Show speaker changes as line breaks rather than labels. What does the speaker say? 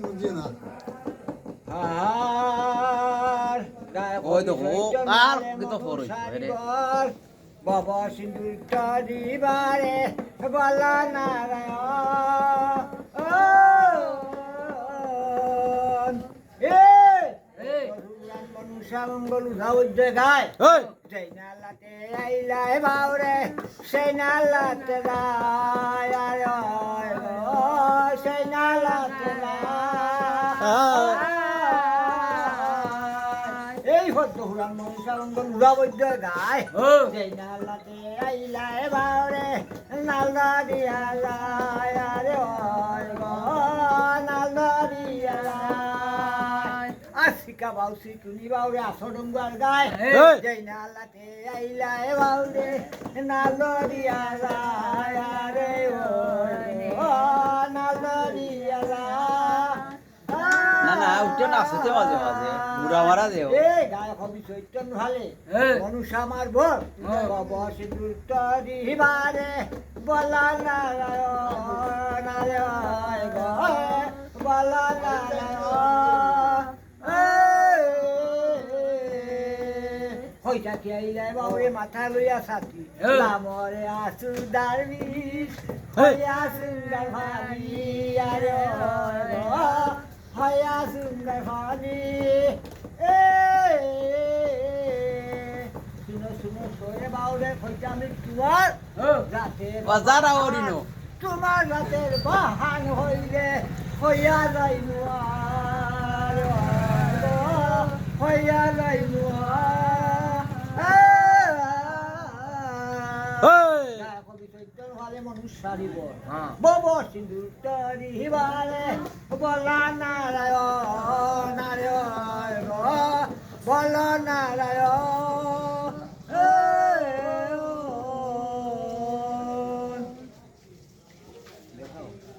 বুঝি না
আর
ওই তো হোক আর কিন্তু ফরই রে
বাবা সিন্দুর দিবারে বলা নারায়ণ মনুষ্য মঙ্গল উধাও গায় সেই নালাতে আইলাই বাউরে সেই নালাতে যায় সেই নালাতে এই হতো হুরান মনুষ্য মঙ্গল উধাও গায় সেই নালাতে আইলাই বাউরে নালদা দিয়া যায় আরে নালদা দিয়া শিকা বাউসি টুনি বাউরে আসো ডঙ্গার গায় যেই নালাতে আইলায় বাউরে নালরিয়া যায় আরে ও নালরিয়া
না না উঠে না আসতে মাঝে মাঝে মুড়া মারা দেও
এ গায় হবি চৈতন্য ভালে মনুষ্য আমার বল বাবা সিঁদুর দিবারে বলা নারায়ণ নারায়ণ বলা নারায়ণ হইতা খেয়াইলাই বাউরে মাথা লইয়া সাথী লামরে আসু দারবিশ হইয়া সুন্দর ভাবি আরে হইয়া সুন্দর ভাবি শুনো শুনো সরে বাউরে হইতা আমি তোমার রাতের
বাজার আওরিনো
তোমার রাতের বাহান হইলে হইয়া যাইনু হইয়া যাইনু বাবা সিন্দুর তরিবারে বলা নারায়ণ নারায়ণ বলা নারায়ণ